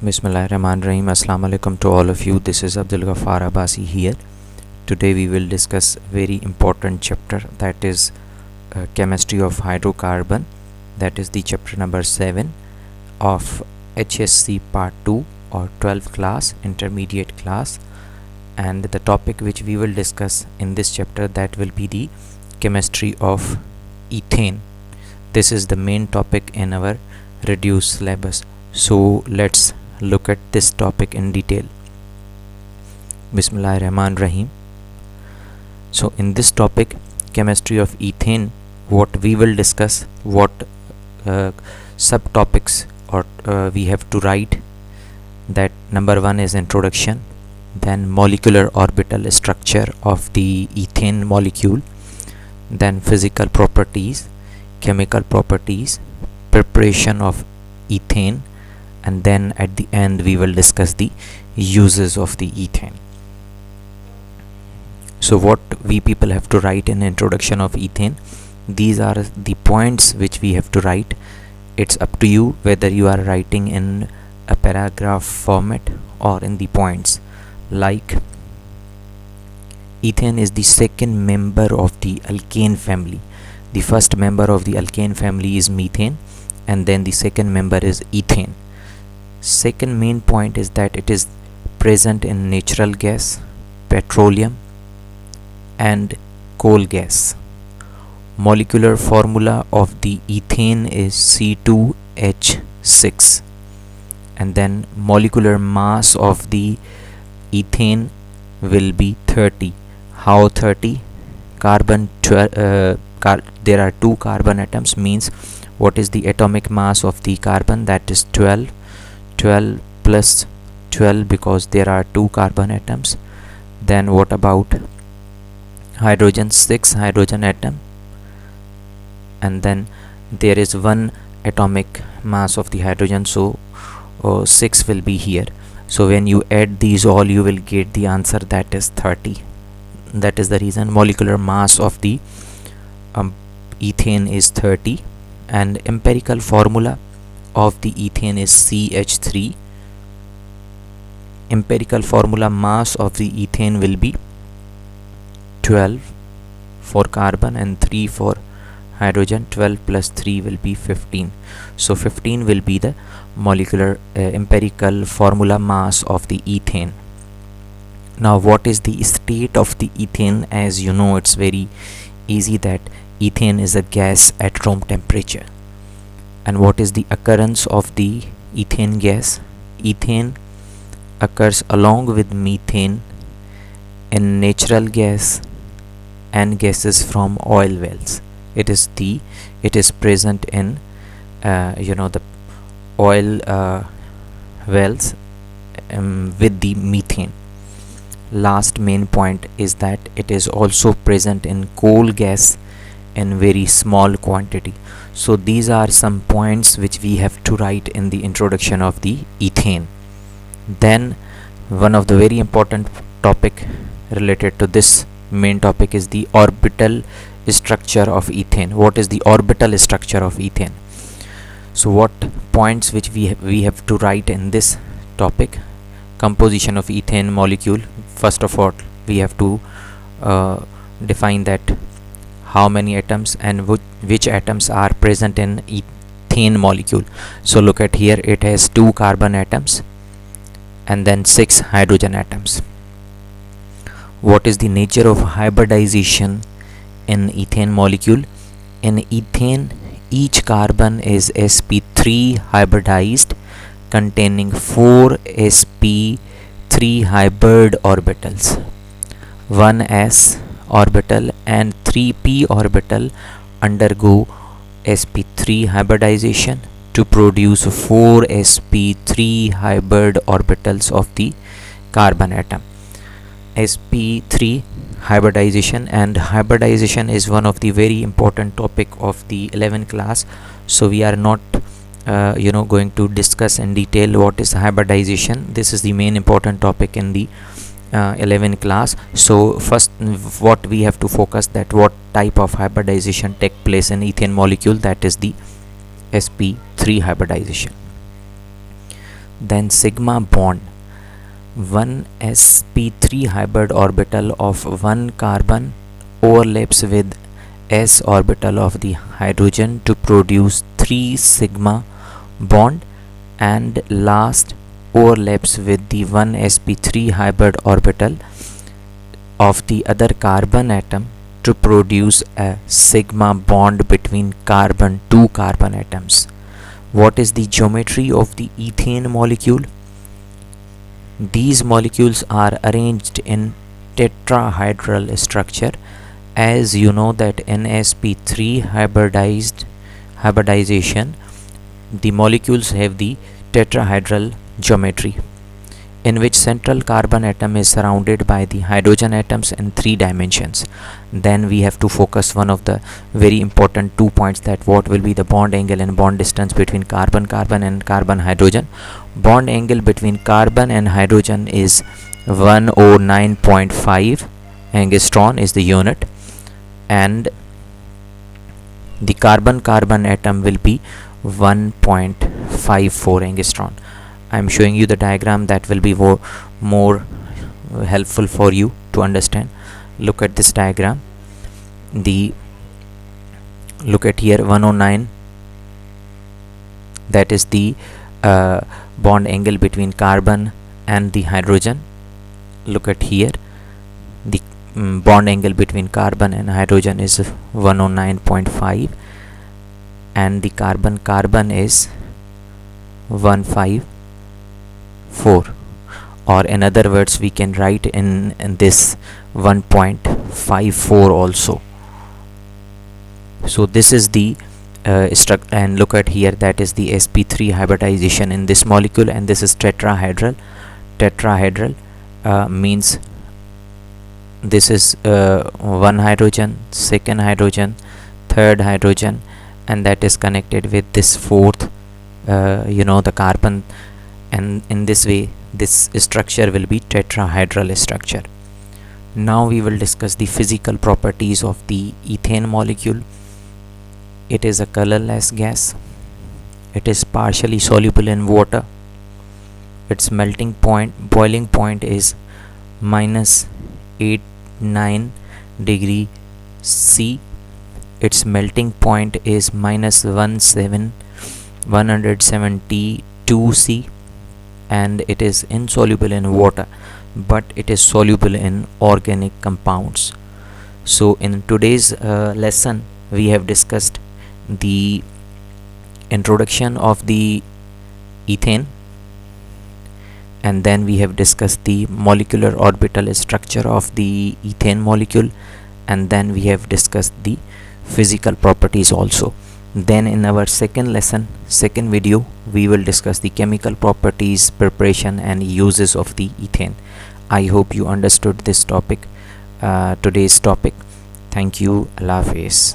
Bismillahirrahmanirrahim. Assalamu alaikum to all of you. This is Abdul Ghaffar Abbasi here. Today we will discuss very important chapter, that is chemistry of hydrocarbon. That is the chapter number 7 of HSC part 2 or 12th class, intermediate class. And the topic which we will discuss in this chapter, that will be the chemistry of ethane. This is the main topic in our reduced syllabus. So let's look at this topic in detail. Bismillahirrahmanirrahim. So in this topic, chemistry of ethane, what we will discuss, what subtopics or we have to write. That number 1 is introduction, then molecular orbital structure of the ethane molecule, then physical properties, chemical properties, preparation of ethane, and then at the end we will discuss the uses of the ethane. So what we people have to write in introduction of ethane, these are the points which we have to write. It's up to you whether you are writing in a paragraph format or in the points. Like, ethane is the second member of the alkane family. The first member of the alkane family is methane, and then the second member is ethane. Second main point is that it is present in natural gas, petroleum and coal gas. Molecular formula of the ethane is C2H6, and then molecular mass of the ethane will be 30. How 30? There are two carbon atoms, means what is the atomic mass of the carbon? That is 12 plus 12, because there are two carbon atoms. Then what about hydrogen? 6 hydrogen atom, and then there is one atomic mass of the hydrogen, so 6 will be here. So when you add these all, you will get the answer, that is 30. That is the reason molecular mass of the ethane is 30, and empirical formula of the ethane is CH3. Empirical formula mass of the ethane will be 12 for carbon and 3 for hydrogen. 12 plus 3 will be 15. So 15 will be the molecular empirical formula mass of the ethane. Now what is the state of the ethane? As you know, it's very easy that ethane is a gas at room temperature. And what is the occurrence of the ethane gas? Ethane occurs along with methane in natural gas and gases from oil wells. It is present in the oil wells with the methane. Last main point is that it is also present in coal gas in very small quantity. So these are some points which we have to write in the introduction of the ethane. Then one of the very important topic related to this main topic is the orbital structure of ethane. What is the orbital structure of ethane? So what points which we have to write in this topic? Composition of ethane molecule. First of all, we have to define that how many atoms and which atoms are present in ethane molecule. So look at here, it has 2 carbon atoms and then 6 hydrogen atoms. What is the nature of hybridization in ethane molecule? In ethane, each carbon is sp3 hybridized, containing 4 sp3 hybrid orbitals. 1s orbital and 3p orbital undergo sp3 hybridization to produce 4 sp3 hybrid orbitals of the carbon atom. sp3 hybridization, and hybridization is one of the very important topic of the 11th class. So we are not going to discuss in detail what is hybridization. This is the main important topic in the 11th class. So first what we have to focus, that what type of hybridization take place in ethane molecule, that is the sp3 hybridization. then sigma bond. One sp3 hybrid orbital of one carbon overlaps with s orbital of the hydrogen to produce 3 sigma bond, and last overlaps with the 1 sp3 hybrid orbital of the other carbon atom to produce a sigma bond between two carbon atoms. What is the geometry of the ethane molecule? These molecules are arranged in tetrahedral structure. As you know that in sp3 hybridization, the molecules have the tetrahedral geometry, in which central carbon atom is surrounded by the hydrogen atoms in 3 dimensions. Then we have to focus one of the very important 2 points, that what will be the bond angle and bond distance between carbon and carbon hydrogen. Bond angle between carbon and hydrogen is 109.5 angstrom is the unit, and the carbon atom will be 1.54 angstrom. I am showing you the diagram that will be more helpful for you to understand. Look at this diagram. Look at here, 109, that is the bond angle between carbon and the hydrogen. Look at here, the bond angle between carbon and hydrogen is 109.5, and the carbon is 154, or in other words we can write in this 1.54 also. So this is the structure, and look at here, that is the sp3 hybridization in this molecule, and this is tetrahedral. Means this is one hydrogen, second hydrogen, third hydrogen, and that is connected with this fourth the carbon, and in this way this structure will be tetrahedral structure. Now we will discuss the physical properties of the ethane molecule. It is a colorless gas. It is partially soluble in water. Its boiling point is -89 degree C. Its melting point is -172 C, and it is insoluble in water, but it is soluble in organic compounds. So in today's lesson we have discussed the introduction of the ethane, and then we have discussed the molecular orbital structure of the ethane molecule, and then we have discussed the physical properties also. Then in our second video, we will discuss the chemical properties, preparation and uses of the ethane. I hope you understood this topic, today's topic. Thank you. Allah Hafiz.